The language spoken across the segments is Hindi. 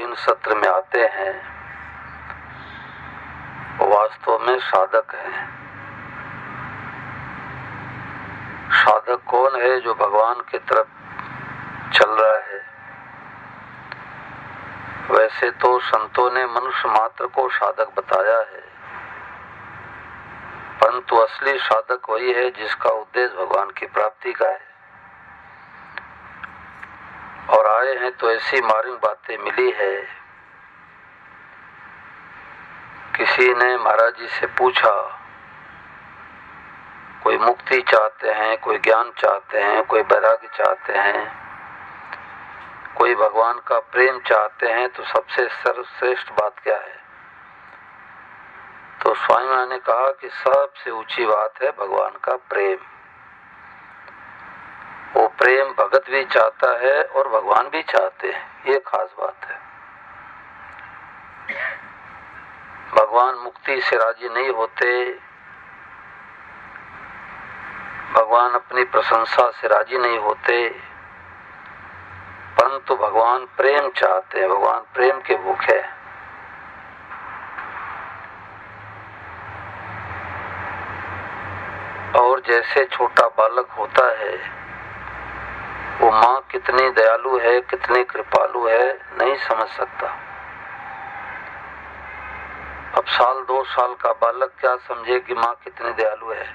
इन सत्र में आते हैं वो वास्तव में साधक हैं। साधक कौन है? जो भगवान की तरफ चल रहा है। वैसे तो संतों ने मनुष्य मात्र को साधक बताया है, परंतु असली साधक वही है जिसका उद्देश्य भगवान की प्राप्ति का है। और आए हैं तो ऐसी मार्मिक बातें मिली है। किसी ने महाराज जी से पूछा, कोई मुक्ति चाहते हैं, कोई ज्ञान चाहते हैं, कोई वैराग्य चाहते हैं, कोई भगवान का प्रेम चाहते हैं, तो सबसे सर्वश्रेष्ठ बात क्या है? तो स्वामी महाराज ने कहा कि सबसे ऊंची बात है भगवान का प्रेम। वो प्रेम भगत भी चाहता है और भगवान भी चाहते हैं, ये खास बात है। भगवान मुक्ति से राजी नहीं होते, भगवान अपनी प्रशंसा से राजी नहीं होते, परंतु भगवान प्रेम चाहते हैं, भगवान प्रेम के भूखे हैं। और जैसे छोटा बालक होता है, वो माँ कितनी दयालु है, कितनी कृपालु है, नहीं समझ सकता। अब 1-2 साल का बालक क्या समझे कि माँ कितनी दयालु है।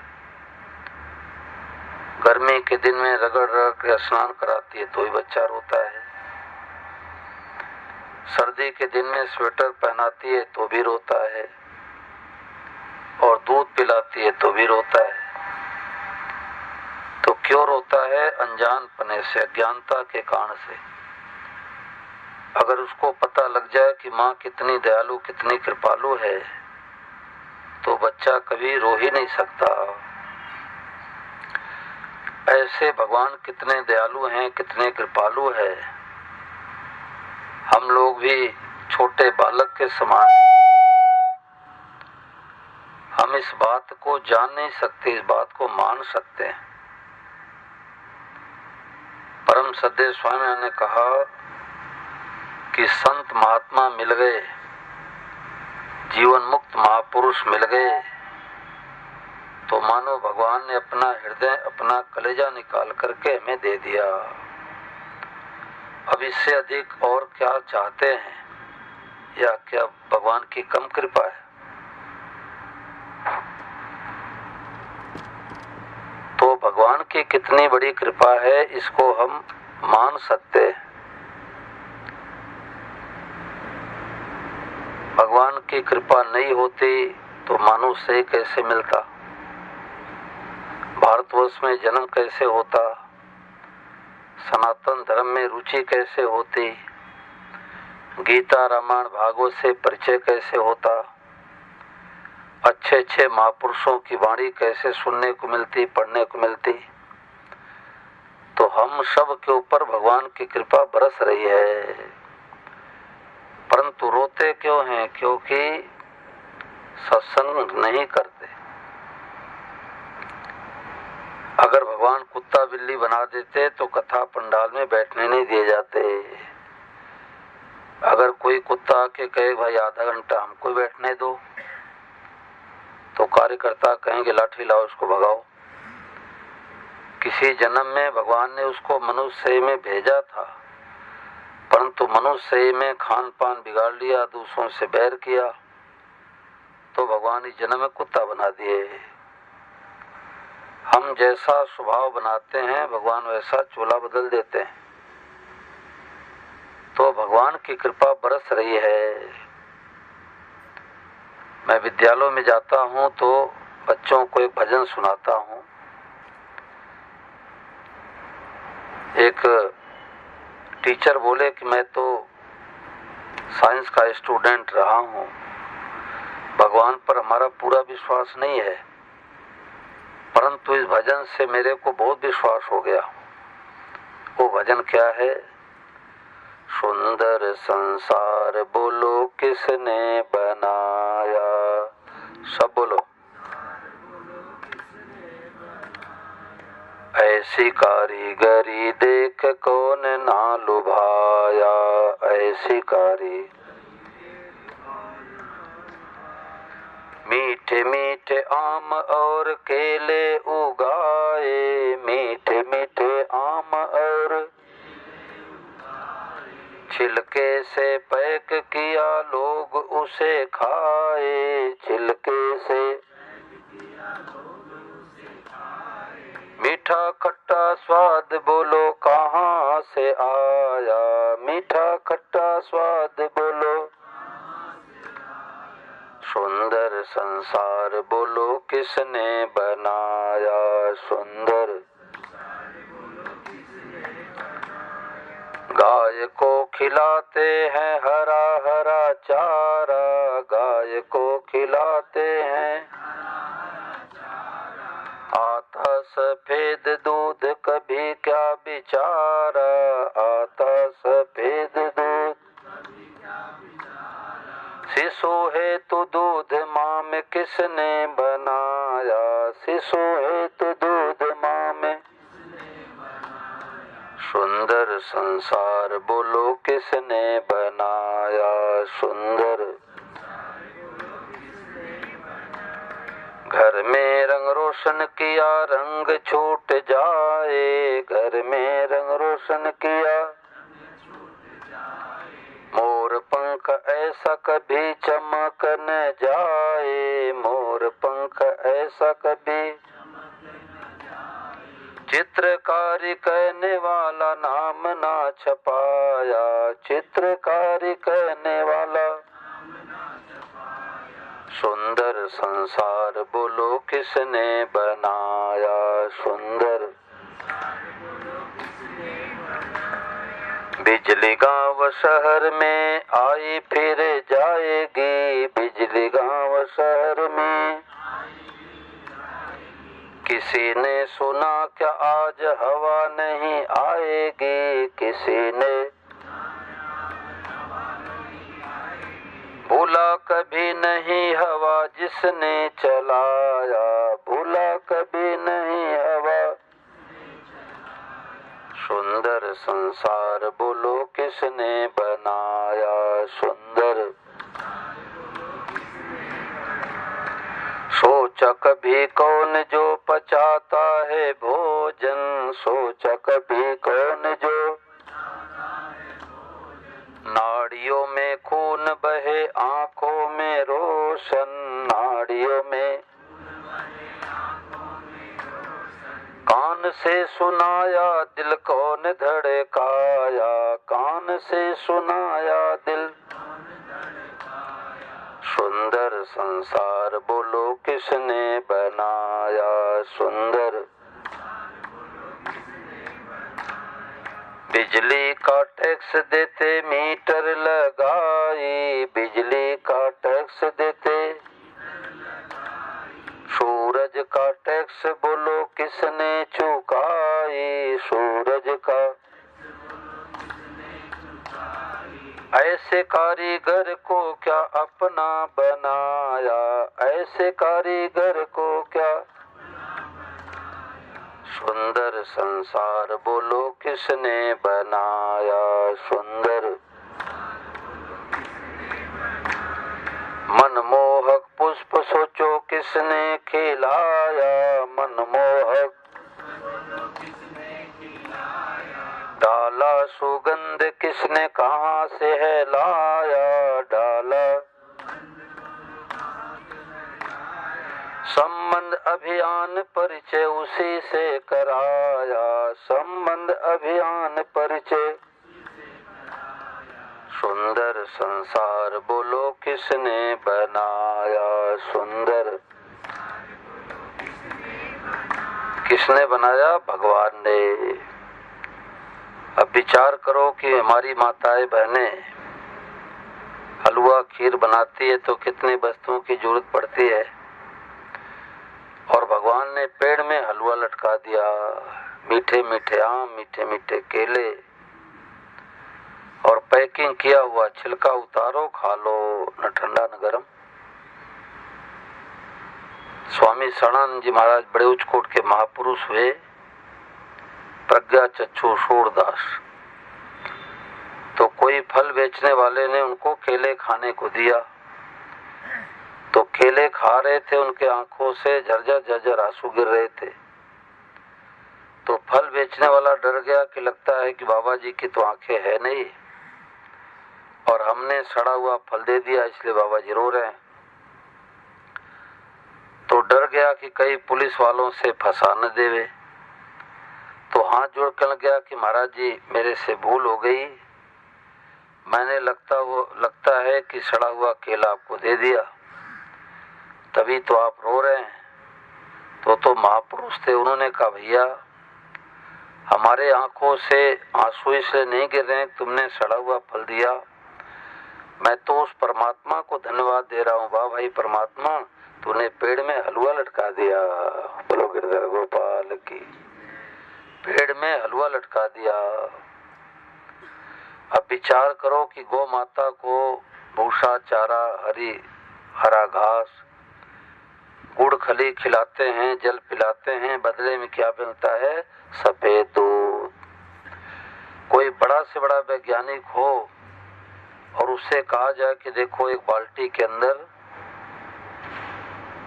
गर्मी के दिन में रगड़ रगड़ कर स्नान कराती है तो भी बच्चा रोता है, सर्दी के दिन में स्वेटर पहनाती है तो भी रोता है, और दूध पिलाती है तो भी रोता है। तो क्यों रोता है? अनजानपने से, अज्ञानता के कारण से। अगर उसको पता लग जाए कि माँ कितनी दयालु, कितनी कृपालु है, तो बच्चा कभी रो ही नहीं सकता। ऐसे भगवान कितने दयालु हैं, कितने कृपालु है। हम लोग भी छोटे बालक के समान, हम इस बात को जान नहीं सकते, इस बात को मान सकते हैं। परम सद्य स्वामी ने कहा कि संत महात्मा मिल गए, जीवन मुक्त महापुरुष मिल गए, तो मानो भगवान ने अपना हृदय, अपना कलेजा निकाल करके हमें दे दिया। अब इससे अधिक और क्या चाहते हैं? या क्या भगवान की कम कृपा है? तो भगवान की कितनी बड़ी कृपा है, इसको हम मान सकते हैं। भगवान की कृपा नहीं होती तो मनुष्य कैसे मिलता, भारतवर्ष में जन्म कैसे होता, सनातन धर्म में रुचि कैसे होती, गीता रामायण भागवत से परिचय कैसे होता, अच्छे अच्छे महापुरुषों की वाणी कैसे सुनने को मिलती, पढ़ने को मिलती। तो हम सब के ऊपर भगवान की कृपा बरस रही है, परंतु रोते क्यों हैं? क्योंकि सत्संग नहीं करते। अगर भगवान कुत्ता बिल्ली बना देते तो कथा पंडाल में बैठने नहीं दिए जाते। अगर कोई कुत्ता आके कहे भाई आधा घंटा हमको बैठने दो, तो कार्यकर्ता कहेंगे लाठी लाओ उसको भगाओ। किसी जन्म में भगवान ने उसको मनुष्य में भेजा था, परंतु मनुष्य में खान पान बिगाड़ लिया, दूसरों से बैर किया, तो भगवान इस जन्म में कुत्ता बना दिए। हम जैसा स्वभाव बनाते हैं भगवान वैसा चोला बदल देते हैं। तो भगवान की कृपा बरस रही है। मैं विद्यालयों में जाता हूँ तो बच्चों को एक भजन सुनाता हूँ। एक टीचर बोले कि मैं तो साइंस का स्टूडेंट रहा हूँ, भगवान पर हमारा पूरा विश्वास नहीं है, परंतु इस भजन से मेरे को बहुत विश्वास हो गया। वो भजन क्या है? सुंदर संसार बोलो किसने बनाया, सब बोलो। ऐसी कारीगरी देख कौन ना लुभाया। आया ऐसी कारी। मीठे मीठे आम और केले उगाए, मीठे मीठे आम और छिलके से पैक किया लोग उसे खाए, छिलके से मीठा खट्टा स्वाद बोलो कहाँ से आया, मीठा खट्टा स्वाद बोलो। सुंदर संसार बोलो किसने बनाया, सुंदर। गाय को खिलाते हैं हरा हरा चारा, गाय को खिलाते हैं। आता सफेद दूध कभी क्या बिचारा, आता सफेद दूध। शिशु है तू दूध माँ में किसने बनाया, शिशु है तू दूध माँ में। सुंदर संसार बोलो किसने बनाया, सुंदर। घर में रंग रोशन किया रंग छूट जाए, घर में रंग रोशन किया। मोर पंख ऐसा कभी चमक न जाए, मोर पंख ऐसा कभी। चित्रकारी कहने वाला नाम ना छपाया, चित्रकारी कहने वाला। सुंदर संसार बोलो किसने बनाया, सुंदर। बिजली गांव शहर में आई फिर जाएगी, बिजली गांव शहर में। किसी ने सुना क्या आज हवा नहीं आएगी, किसी ने भूला कभी नहीं हवा जिसने चलाया, भूला कभी नहीं हवा। सुंदर संसार बोलो किसने बनाया, सुंदर। सोचा कभी कौन जो पचाता है भोजन, सोचा कभी कौन जो। नाड़ियों में खून बहे आंखों में रोशन, नाड़ियों में। कान से सुनाया दिल कौन धड़काया, कान से सुनाया दिल। सुंदर संसार बोलो किसने बनाया, सुंदर। बिजली का टैक्स देते मीटर लगाई, बिजली का टैक्स देते। सूरज का टैक्स बोलो किसने चुकाई, सूरज का। ऐसे कारीगर को क्या अपना बनाया, ऐसे कारीगर को क्या। सुंदर संसार बोलो किसने बनाया, सुंदर। मनमोहक पुष्प सोचो किसने खिलाया, मनमोहक। डाला सुगंध किसने कहाँ से है लाया, डाला। संबंध अभियान परिचय उसी से कराया, संबंध अभियान परिचय। सुंदर संसार बोलो किसने बनाया, सुंदर। किसने बनाया, भगवान ने। अब विचार करो कि हमारी माताएं बहनें हलवा खीर बनाती है तो कितनी वस्तुओं की जरूरत पड़ती है, और भगवान ने पेड़ में हलवा लटका दिया। मीठे मीठे आम, मीठे मीठे केले, और पैकिंग किया हुआ, छिलका उतारो खा लो, न ठंडा न गरम। स्वामी शरणानंद जी महाराज बड़े उच्चकोट के महापुरुष हुए, प्रज्ञा चक्षु सूरदास। तो कोई फल बेचने वाले ने उनको केले खाने को दिया, तो केले खा रहे थे, उनके आंखों से झरझर झरझर आंसू गिर रहे थे। तो फल बेचने वाला डर गया कि लगता है कि बाबा जी की तो आंखें है नहीं और हमने सड़ा हुआ फल दे दिया, इसलिए बाबा जी रो रहे हैं। तो डर गया कि कई पुलिस वालों से फंसा न देवे, तो हाथ जोड़ कर गया कि महाराज जी मेरे से भूल हो गई, मैंने लगता है कि सड़ा हुआ केला आपको दे दिया, तभी तो आप रो रहे हैं। तो महापुरुष थे, उन्होंने कहा भैया हमारे आंखों से आंसू इसलिए नहीं गिर रहे हैं, तुमने सड़ा हुआ फल दिया, मैं तो उस परमात्मा को धन्यवाद दे रहा हूँ। वाह भाई परमात्मा, तूने पेड़ में हलवा लटका दिया। बोलो गिरधर गोपाल की। पेड़ में हलवा लटका दिया। अब विचार करो कि गौ माता को भूसा, चारा, हरा घास, गुड़ खली खिलाते हैं, जल पिलाते हैं, बदले में क्या मिलता है? सफेद दूध। कोई बड़ा से बड़ा वैज्ञानिक हो और उससे कहा जाए कि देखो एक बाल्टी के अंदर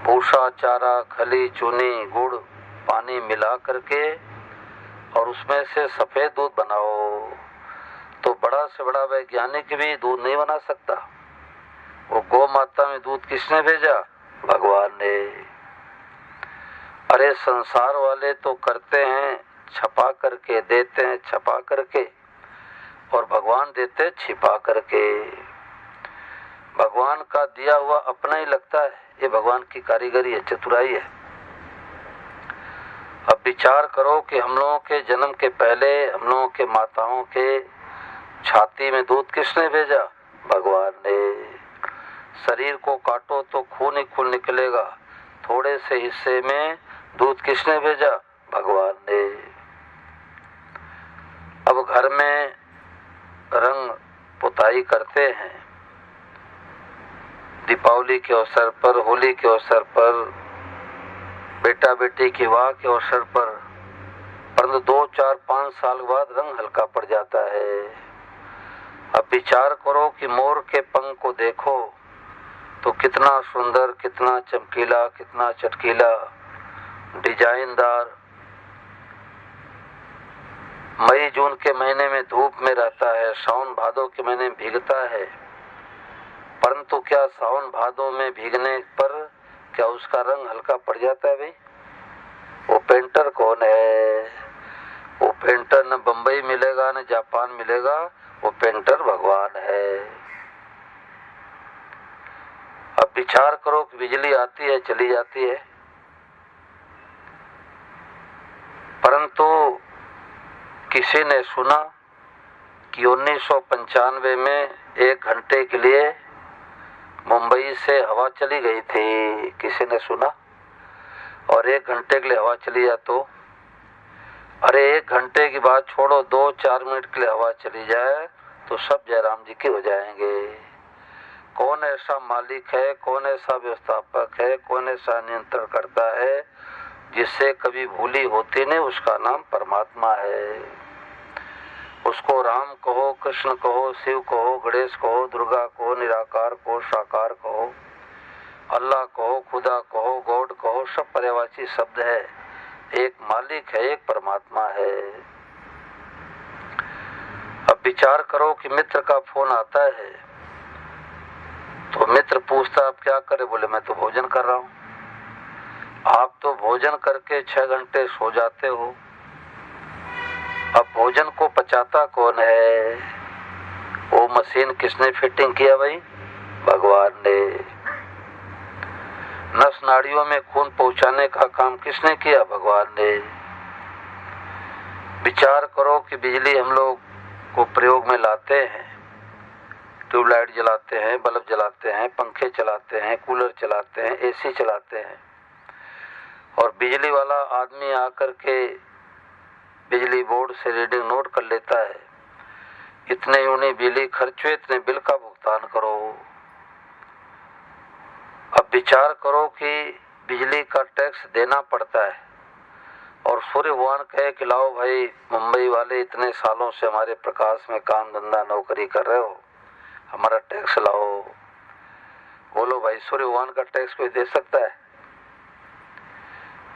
भूसा, चारा, खली, चूनी, गुड़, पानी मिला करके और उसमें से सफेद दूध बनाओ, तो बड़ा से बड़ा वैज्ञानिक भी दूध नहीं बना सकता। वो गौ माता में दूध किसने भेजा? भगवान ने। अरे संसार वाले तो करते हैं छपा करके, देते हैं छपा करके, और भगवान देते छिपा करके। भगवान का दिया हुआ अपना ही लगता है, ये भगवान की कारीगरी है, चतुराई है। अब विचार करो कि हम लोगों के जन्म के पहले हम लोगों के माताओं के छाती में दूध किसने भेजा? भगवान ने। शरीर को काटो तो खून ही खून निकलेगा, थोड़े से हिस्से में दूध किसने भेजा? भगवान ने। अब घर में रंग पुताई करते हैं, दीपावली के अवसर पर, होली के अवसर पर, बेटा बेटी की विवाह के अवसर पर, परंतु 2, 4, 5 साल बाद रंग हल्का पड़ जाता है। अब विचार करो कि मोर के पंख को देखो तो कितना सुंदर, कितना चमकीला, कितना चटकीला, डिजाइनदार, मई जून के महीने में धूप में रहता है, सावन भादों के महीने में भीगता है, परंतु क्या सावन भादों में भीगने पर क्या उसका रंग हल्का पड़ जाता है? भाई वो पेंटर कौन है? वो पेंटर न बंबई मिलेगा न जापान मिलेगा, वो पेंटर भगवान है। अब विचार करो कि बिजली आती है, चली जाती है, परंतु किसी ने सुना कि 1995 में 1 घंटे के लिए मुंबई से हवा चली गई थी। किसी ने सुना? और 1 घंटे के लिए हवा चली जा तो, अरे 1 घंटे की बात छोड़ो, 2-4 मिनट के लिए हवा चली जाए तो सब जयराम जी के हो जाएंगे। कौन ऐसा मालिक है, कौन ऐसा व्यवस्थापक है, कौन ऐसा नियंत्रण करता है जिससे कभी भूली होती नहीं? उसका नाम परमात्मा है। उसको राम कहो, कृष्ण कहो, शिव कहो, गणेश कहो, दुर्गा कहो, निराकार कहो, साकार कहो, अल्लाह कहो, खुदा कहो, गॉड कहो, सब पर्यायवाची शब्द है। एक मालिक है, एक परमात्मा है। अब विचार करो कि मित्र का फोन आता है तो मित्र पूछता आप क्या करे? बोले मैं तो भोजन कर रहा हूं। आप तो भोजन करके 6 घंटे सो जाते हो। अब भोजन को पचाता कौन है? वो मशीन किसने फिटिंग किया? भाई भगवान ने। नस नाड़ियों में खून पहुंचाने का काम किसने किया? भगवान ने। विचार करो कि बिजली हम लोग को प्रयोग में लाते हैं, ट्यूबलाइट जलाते हैं, बल्ब जलाते हैं, पंखे चलाते हैं, कूलर चलाते हैं, एसी चलाते हैं, और बिजली वाला आदमी आकर के बिजली बोर्ड से रीडिंग नोट कर लेता है, इतने यूनिट बिजली खर्च हुए, इतने बिल का भुगतान करो। अब विचार करो कि बिजली का टैक्स देना पड़ता है, और सूर्य भगवान कहे कि लाओ भाई, मुंबई वाले इतने सालों से हमारे प्रकाश में काम धंधा नौकरी कर रहे हो, हमारा टैक्स लाओ। बोलो भाई, सूर्य भगवान का टैक्स कोई दे सकता है?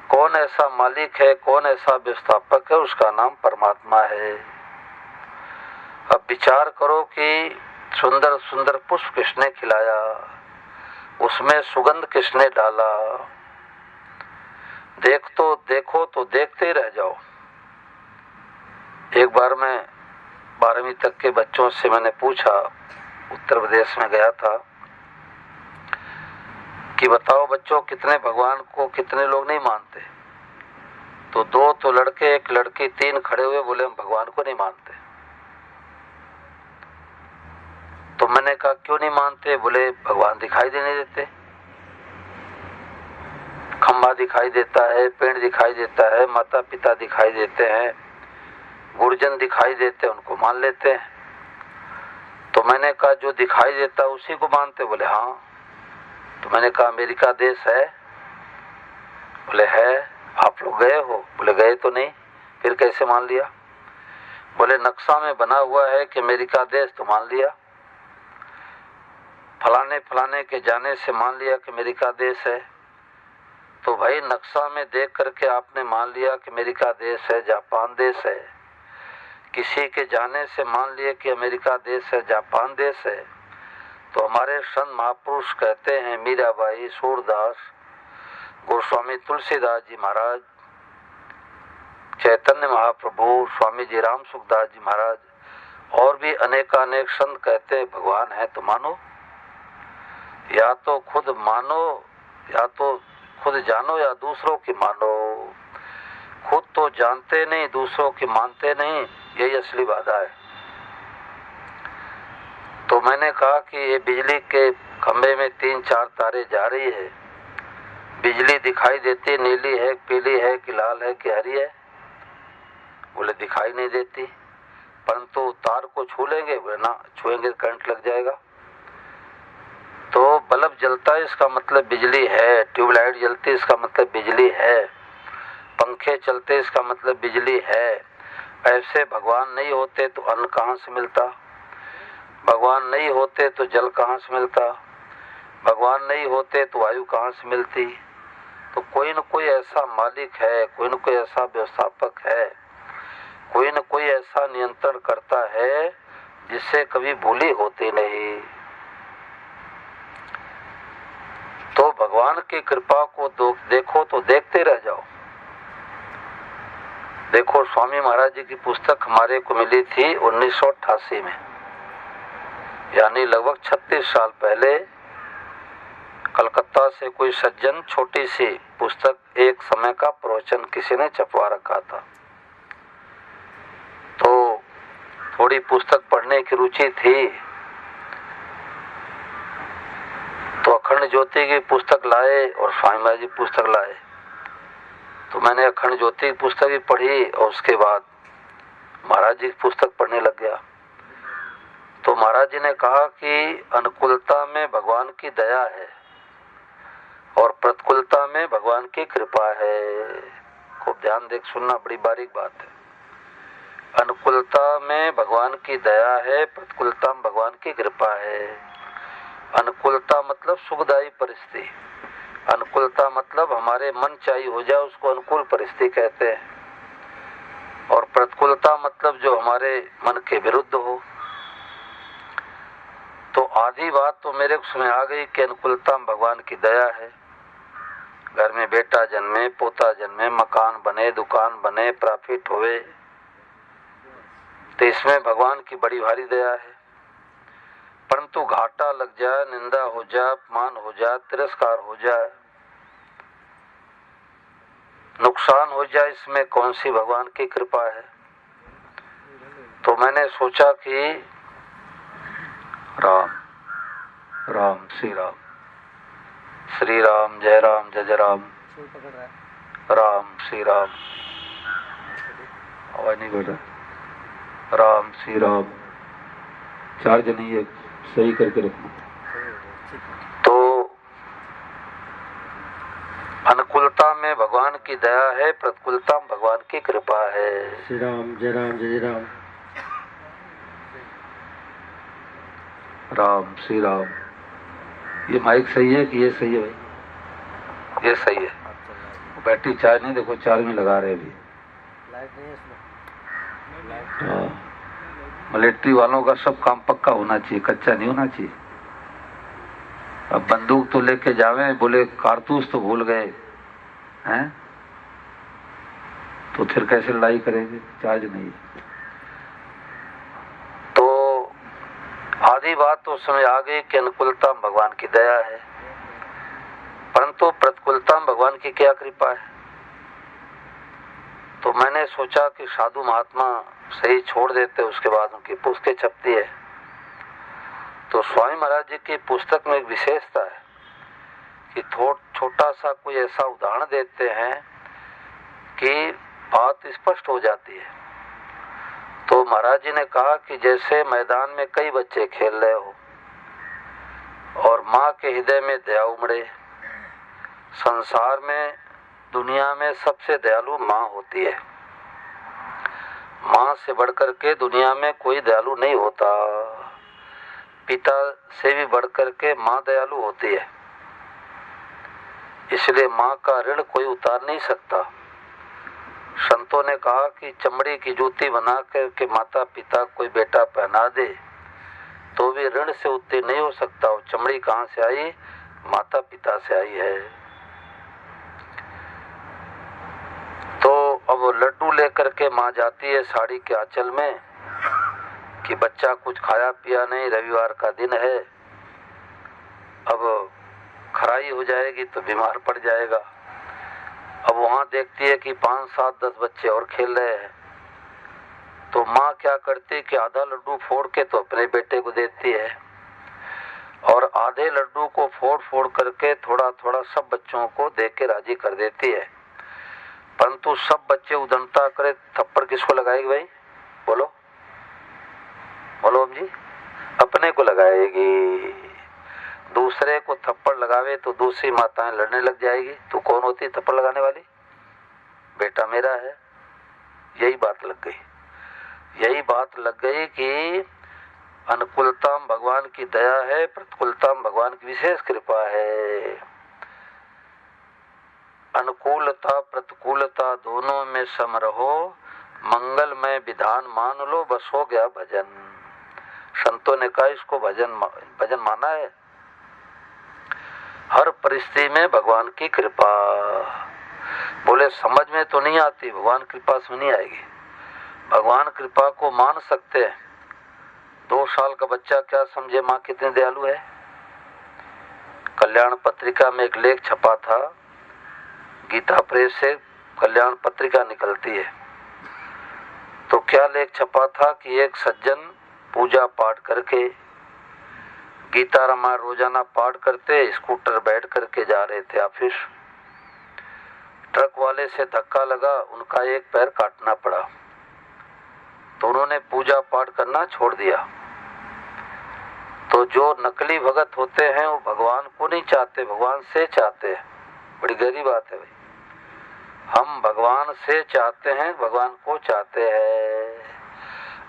कौन ऐसा मालिक है, कौन ऐसा व्यवस्थापक है? उसका नाम परमात्मा है। अब विचार करो कि सुंदर सुंदर पुष्प किसने खिलाया, उसमें सुगंध किसने डाला। देखो तो देखते ही रह जाओ। एक बार मैं 12वीं तक के बच्चों से मैंने पूछा, उत्तर प्रदेश में गया था, कि बताओ बच्चों, कितने भगवान को कितने लोग नहीं मानते? तो 2 तो लड़के, 1 लड़की, 3 खड़े हुए, बोले हम भगवान को नहीं मानते। तो मैंने कहा क्यों नहीं मानते? बोले भगवान दिखाई नहीं देते। खंबा दिखाई देता है, पेड़ दिखाई देता है, माता पिता दिखाई देते हैं, गुरुजन दिखाई देते हैं, उनको मान लेते हैं। तो मैंने कहा जो दिखाई देता है उसी को मानते? बोले हाँ। तो मैंने कहा अमेरिका देश है? बोले है। आप लोग गए हो? बोले गए तो नहीं। फिर कैसे मान लिया? बोले नक्शा में बना हुआ है कि अमेरिका देश, तो मान लिया। फलाने के जाने से मान लिया कि अमेरिका देश है। तो भाई नक्शा में देख करके आपने मान लिया कि अमेरिका देश है, जापान देश है। किसी के जाने से मान लिया कि अमेरिका देश है, जापान देश है। तो हमारे संत महापुरुष कहते हैं, मीराबाई, सूरदास, गोस्वामी तुलसीदास जी महाराज, चैतन्य महाप्रभु, स्वामी जी राम सुखदास जी महाराज, और भी अनेकानेक संत कहते हैं भगवान है तो मानो। या तो खुद मानो, या तो खुद जानो, या दूसरों की मानो। खुद तो जानते नहीं, दूसरों की मानते नहीं, यही असली बाधा है। तो मैंने कहा कि ये बिजली के खंभे में 3-4 तारे जा रही है, बिजली दिखाई देती, नीली है, पीली है कि लाल है कि हरी है? बोले दिखाई नहीं देती। परंतु तार को छू लेंगे? बोले ना, छुएंगे करंट लग जाएगा। तो बल्ब जलता है इसका मतलब बिजली है, ट्यूबलाइट जलती है इसका मतलब बिजली है, पंखे चलते इसका मतलब बिजली है। ऐसे भगवान नहीं होते तो अन्न कहाँ से मिलता? भगवान नहीं होते तो जल कहाँ से मिलता? भगवान नहीं होते तो वायु कहाँ से मिलती? तो कोई न कोई ऐसा मालिक है, कोई न कोई ऐसा व्यवस्थापक है, कोई न कोई ऐसा नियंत्रण करता है जिससे कभी भूली होती नहीं। तो भगवान की कृपा को देखो तो देखते रह जाओ। देखो, स्वामी महाराज जी की पुस्तक हमारे को मिली थी 1988 में, यानी लगभग 36 साल पहले। कलकत्ता से कोई सज्जन छोटी सी पुस्तक, एक समय का प्रवचन किसी ने छपवा रखा था। तो थोड़ी पुस्तक पढ़ने की रुचि थी, तो अखंड ज्योति की पुस्तक लाए और स्वामी महाराज जी पुस्तक लाए। तो मैंने अखंड ज्योति की पुस्तक भी पढ़ी और उसके बाद महाराज जी की पुस्तक पढ़ने लग गया। तो महाराज जी ने कहा कि अनुकूलता में भगवान की दया है और प्रतिकूलता में भगवान की कृपा है। खूब ध्यान देख सुनना, बड़ी बारीक बात है। अनुकूलता में भगवान की दया है, प्रतिकूलता में भगवान की कृपा है। अनुकूलता मतलब सुखदायी परिस्थिति, अनुकूलता मतलब हमारे मन चाहिए हो जाए, उसको अनुकूल परिस्थिति कहते हैं। और प्रतिकूलता मतलब जो हमारे मन के विरुद्ध हो। तो आधी बात तो मेरे उसमें आ गई कि अनुकूलता में भगवान की दया है। घर में बेटा जन्मे, पोता जन्मे, मकान बने, दुकान बने, प्रॉफिट होवे, तो इसमें भगवान की बड़ी भारी दया है। परंतु घाटा लग जाए, निंदा हो जाए, अपमान हो जाए, तिरस्कार हो जाए, नुकसान हो जाए, इसमें कौन सी भगवान की कृपा है? तो मैंने सोचा कि राम राम श्री राम, श्री राम जय राम जय जय राम, राम श्री राम, आवाज नहीं बोल रहा, राम श्री राम, चार्ज नहीं है, सही करके रखना। तो अनुकूलता में भगवान की दया है, प्रतिकूलता में भगवान की कृपा है। श्री राम, जय राम, जय राम। राम श्री राम। ये माइक सही है कि ये सही है भाई? ये सही है। बैटरी चार्ज नहीं, देखो चार्ज में लगा रहे अभी। लाइट नहीं है इसमें। मिलिट्री वालों का सब काम पक्का होना चाहिए, कच्चा नहीं होना चाहिए। अब बंदूक तो लेके जावे, बोले कारतूस तो भूल गए हैं, तो फिर कैसे लड़ाई करेंगे? चार्ज नहीं है। तो आधी बात तो समझ आ गई कि अनुकूलता में भगवान की दया है, परंतु प्रतिकूलता में भगवान की क्या कृपा है। तो मैंने सोचा कि साधु महात्मा सही छोड़ देते, उसके बाद उनकी पुस्तकें छपती है। तो स्वामी महाराज जी की पुस्तक में एक विशेषता है कि छोटा सा कोई ऐसा उदाहरण देते हैं कि बात स्पष्ट हो जाती है। तो महाराज जी ने कहा कि जैसे मैदान में कई बच्चे खेल रहे हो और माँ के हृदय में दया उमड़े। संसार में, दुनिया में सबसे दयालु माँ होती है। माँ से बढ़कर के दुनिया में कोई दयालु नहीं होता। पिता से भी बढ़कर के माँ दयालु होती है, इसलिए माँ का ऋण कोई उतार नहीं सकता। संतों ने कहा कि चमड़ी की जूती बना के माता पिता कोई बेटा पहना दे तो भी ऋण से उत्तीर्ण नहीं हो सकता। वो चमड़ी कहाँ से आई? माता पिता से आई है। तो अब लड्डू लेकर के माँ जाती है साड़ी के आंचल में कि बच्चा कुछ खाया पिया नहीं, रविवार का दिन है, अब खराई हो जाएगी तो बीमार पड़ जाएगा। अब वहां देखती है कि 5, 7, 10 बच्चे और खेल रहे हैं, तो माँ क्या करती कि आधा लड्डू फोड़ के तो अपने बेटे को देती है और आधे लड्डू को फोड़ करके थोड़ा थोड़ा सब बच्चों को दे के राजी कर देती है। परंतु सब बच्चे उदंडता करे, थप्पड़ किसको लगाएगी भाई? बोलो बोलो जी, अपने को लगाएगी। दूसरे को थप्पड़ लगावे तो दूसरी माताएं लड़ने लग जाएगी। तो कौन होती थप्पड़ लगाने वाली? बेटा मेरा है। यही बात लग गई कि अनुकूलता में भगवान की दया है, प्रतिकूलता में भगवान की विशेष कृपा है। अनुकूलता प्रतिकूलता दोनों में सम रहो, मंगलमय विधान मान लो, बस हो गया भजन। संतों ने कहा इसको भजन माना है। हर परिस्थिति में भगवान की कृपा। बोले समझ में तो नहीं आती, भगवान कृपा से नहीं आएगी। भगवान कृपा को मान सकते हैं। 2 साल का बच्चा क्या समझे माँ कितनी दयालु है। कल्याण पत्रिका में एक लेख छपा था, गीता प्रेस से कल्याण पत्रिका निकलती है। तो क्या लेख छपा था कि एक सज्जन पूजा पाठ करके गीता रामायण रोजाना पाठ करते, स्कूटर बैठ करके जा रहे थे ऑफिस। ट्रक वाले से धक्का लगा, उनका एक पैर काटना पड़ा, तो उन्होंने पूजा पाठ करना छोड़ दिया। तो जो नकली भगत होते हैं वो भगवान को नहीं चाहते, भगवान से चाहते हैं। बड़ी गहरी बात है भाई। हम भगवान से चाहते हैं, भगवान को चाहते हैं।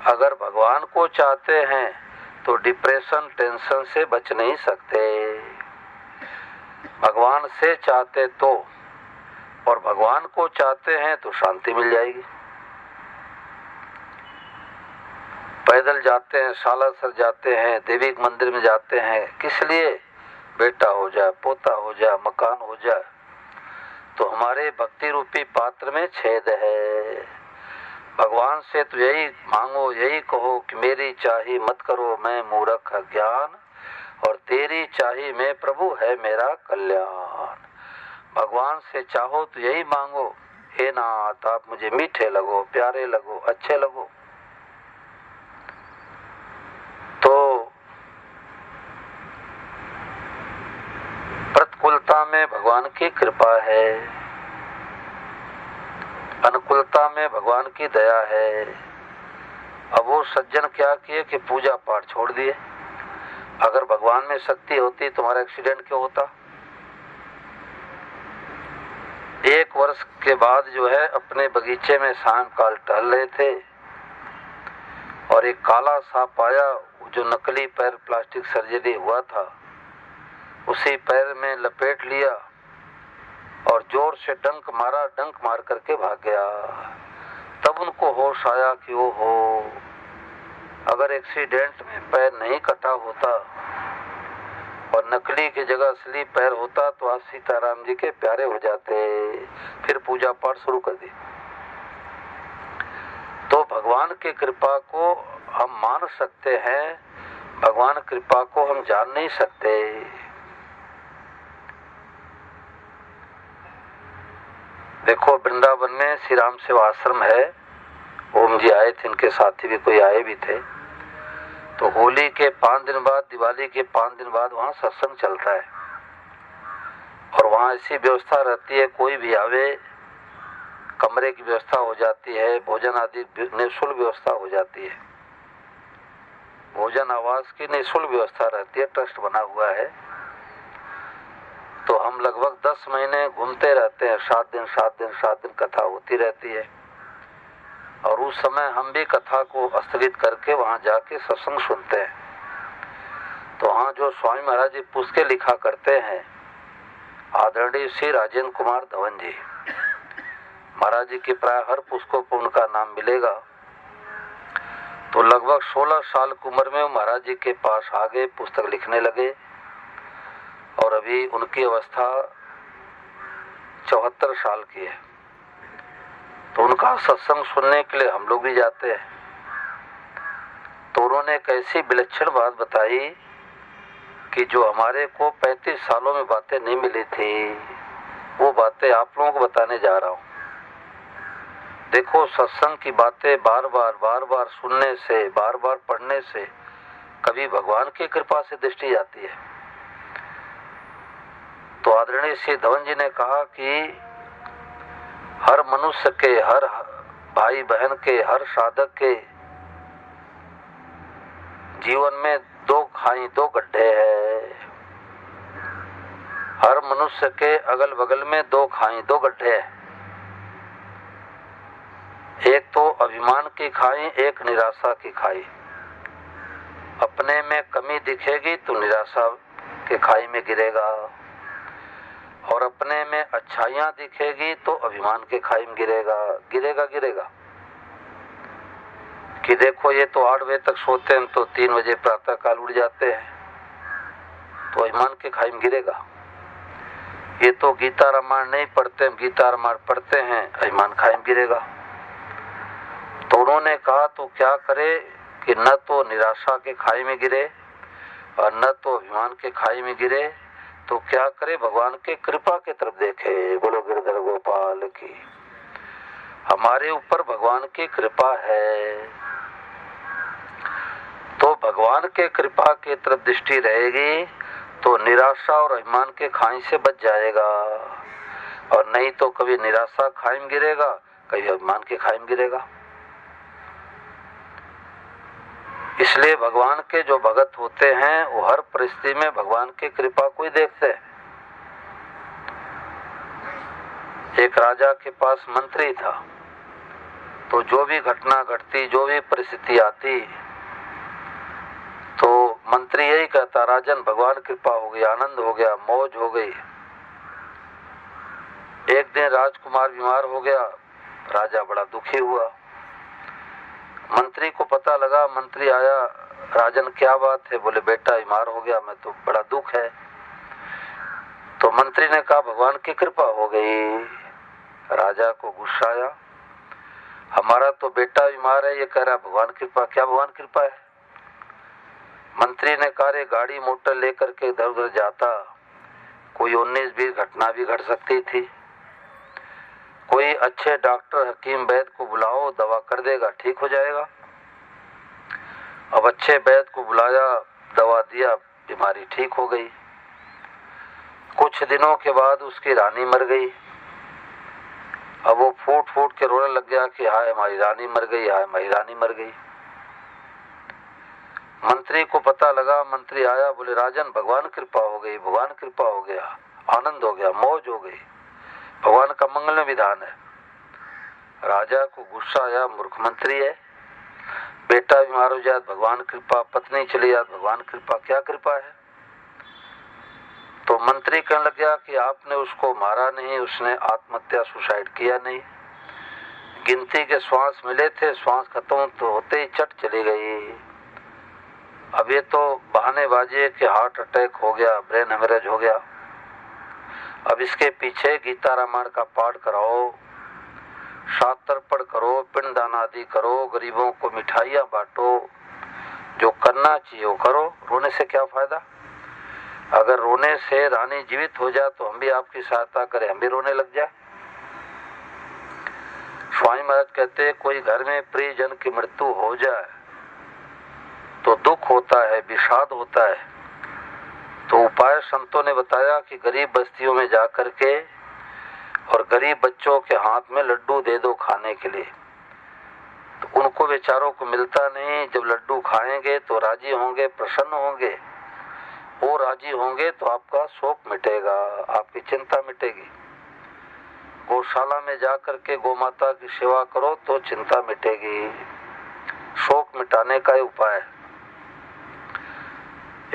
अगर भगवान को चाहते हैं तो डिप्रेशन टेंशन से बच नहीं सकते। भगवान से चाहते तो, और भगवान को चाहते हैं तो शांति मिल जाएगी। पैदल जाते हैं, सालासर जाते हैं, देवी के मंदिर में जाते हैं, किस लिए? बेटा हो जाए, पोता हो जाए, मकान हो जाए। तो हमारे भक्ति रूपी पात्र में छेद है। भगवान से तो यही मांगो, यही कहो कि मेरी चाही मत करो मैं मूर्ख अज्ञान, और तेरी चाही मैं प्रभु है मेरा कल्याण। भगवान से चाहो तो यही मांगो, हे नाथ आप मुझे मीठे लगो, प्यारे लगो, अच्छे लगो। तो प्रतिकूलता में भगवान की कृपा है, अनुकूलता में भगवान की दया है। अब वो सज्जन क्या किए कि पूजा पाठ छोड़ दिए। अगर भगवान में शक्ति होती तुम्हारा एक्सीडेंट क्यों होता? एक वर्ष के बाद जो है अपने बगीचे में सायंकाल टहल रहे थे और एक काला सांप आया, जो नकली पैर प्लास्टिक सर्जरी हुआ था उसी पैर में लपेट लिया और जोर से डंक मार करके भाग गया। तब उनको होश आया कि वो हो, अगर एक्सीडेंट में पैर नहीं कटा होता और नकली की जगह असली पैर होता तो आज सीताराम जी के प्यारे हो जाते। फिर पूजा पाठ शुरू कर दी। तो भगवान की कृपा को हम मान सकते हैं, भगवान कृपा को हम जान नहीं सकते। देखो वृंदावन में श्री राम सेवा आश्रम है, ओम जी आए थे, इनके साथी भी कोई आए भी थे। तो होली के 5 दिन बाद, दिवाली के 5 दिन बाद वहाँ सत्संग चलता है और वहाँ ऐसी व्यवस्था रहती है, कोई भी आवे कमरे की व्यवस्था हो जाती है, भोजन आदि निःशुल्क व्यवस्था हो जाती है, भोजन आवास की निःशुल्क व्यवस्था रहती है, ट्रस्ट बना हुआ है। तो हम लगभग 10 महीने घूमते रहते हैं, 7 दिन कथा होती रहती है और उस समय हम भी कथा को स्थगित करके वहां जाके सत्संग सुनते हैं। तो वहां जो स्वामी महाराज जी पुस्तकें लिखा करते हैं, आदरणीय श्री राजेंद्र कुमार धवन जी महाराज जी की प्राय हर पुस्तकों पर उनका नाम मिलेगा। तो लगभग 16 साल की उम्र में महाराज जी के पास आ गए, पुस्तक लिखने लगे और अभी उनकी अवस्था 74 साल की है। तो उनका सत्संग सुनने के लिए हम लोग भी जाते हैं। तो उन्होंने एक ऐसी विलक्षण बात बताई कि जो हमारे को 35 सालों में बातें नहीं मिली थी, वो बातें आप लोगों को बताने जा रहा हूँ। देखो सत्संग की बातें बार बार सुनने से, बार बार पढ़ने से कभी भगवान की कृपा से दृष्टि जाती है। तो आदरणीय श्री धवन जी ने कहा कि हर मनुष्य के, हर भाई बहन के, हर साधक के जीवन में 2 खाई 2 गड्ढे हैं। हर मनुष्य के अगल बगल में 2 खाई 2 गड्ढे हैं। एक तो अभिमान की खाई, एक निराशा की खाई। अपने में कमी दिखेगी तो निराशा के खाई में गिरेगा और अपने में अच्छाइयां दिखेगी तो अभिमान के खाई में गिरेगा। कि देखो ये तो 8 बजे तक सोते हैं तो 3 बजे प्रातः काल उठ जाते हैं, तो अभिमान के खाई में गिरेगा। ये तो गीता रामायण नहीं पढ़ते, गीता रामायण पढ़ते हैं, अभिमान खाई में गिरेगा। तो उन्होंने कहा तो क्या करे कि न तो निराशा के खाई में गिरे और न तो अभिमान के खाई में गिरे, तो क्या करे, भगवान के कृपा की तरफ देखे। बोलो गिरधर गोपाल की। हमारे ऊपर भगवान की कृपा है, तो भगवान के कृपा की तरफ दृष्टि रहेगी तो निराशा और अभिमान के खाई से बच जाएगा, और नहीं तो कभी निराशा खाई में गिरेगा, कभी अभिमान के खाई में गिरेगा। इसलिए भगवान के जो भगत होते हैं वो हर परिस्थिति में भगवान की कृपा को ही देखते हैं। एक राजा के पास मंत्री था, तो जो भी घटना घटती, जो भी परिस्थिति आती, तो मंत्री यही कहता, राजन भगवान कृपा हो गई, आनंद हो गया, मौज हो गई। एक दिन राजकुमार बीमार हो गया, राजा बड़ा दुखी हुआ। मंत्री को पता लगा, मंत्री आया, राजन क्या बात है? बोले बेटा बीमार हो गया, मैं तो बड़ा दुख है। तो मंत्री ने कहा भगवान की कृपा हो गई। राजा को गुस्सा आया, हमारा तो बेटा बीमार है, ये कह रहा भगवान कृपा। क्या भगवान कृपा है? मंत्री ने कहा रे गाड़ी मोटर लेकर के इधर उधर जाता, कोई 19-20 घटना भी घट सकती थी। कोई अच्छे डॉक्टर हकीम वैद्य को बुलाओ, दवा कर देगा, ठीक हो जाएगा। अब अच्छे वैद्य को बुलाया, दवा दिया, बीमारी ठीक हो गई। कुछ दिनों के बाद उसकी रानी मर गई। अब वो फूट फूट के रोने लग गया कि हाय हमारी रानी मर गई, हाय हमारी रानी मर गई। मंत्री को पता लगा, मंत्री आया, बोले राजन भगवान कृपा हो गई, भगवान कृपा हो गया, आनंद हो गया, मौज हो गई। भगवान का मंगल विधान है। राजा को गुस्सा आया, मूर्ख मंत्री है, बेटा बीमार हो जाए भगवान कृपा, पत्नी चली जाए भगवान कृपा, क्या कृपा है। तो मंत्री कहने लग गया कि आपने उसको मारा नहीं, उसने आत्महत्या सुसाइड किया नहीं, गिनती के श्वास मिले थे, श्वास खत्म तो होते ही चट चली गई। अब ये तो बहानेबाजी है कि हार्ट अटैक हो गया, ब्रेन हेमरेज हो गया। अब इसके पीछे गीता रामायण का पाठ कराओ, शास्त्रपढ़ करो, पिंडदान आदि करो, गरीबों को मिठाइयां बांटो, जो करना चाहिए वो करो। रोने से क्या फायदा। अगर रोने से रानी जीवित हो जाए तो हम भी आपकी सहायता करें, हम भी रोने लग जाए। स्वामी महाराज कहते हैं कोई घर में प्रियजन की मृत्यु हो जाए तो दुख होता है, विषाद होता है। तो उपाय संतों ने बताया कि गरीब बस्तियों में जाकर के और गरीब बच्चों के हाथ में लड्डू दे दो खाने के लिए। तो उनको बेचारों को मिलता नहीं, जब लड्डू खाएंगे तो राजी होंगे, प्रसन्न होंगे। वो राजी होंगे तो आपका शोक मिटेगा, आपकी चिंता मिटेगी। गौशाला में जाकर के गौमाता की सेवा करो तो चिंता मिटेगी, शोक मिटाने का ही उपाय है।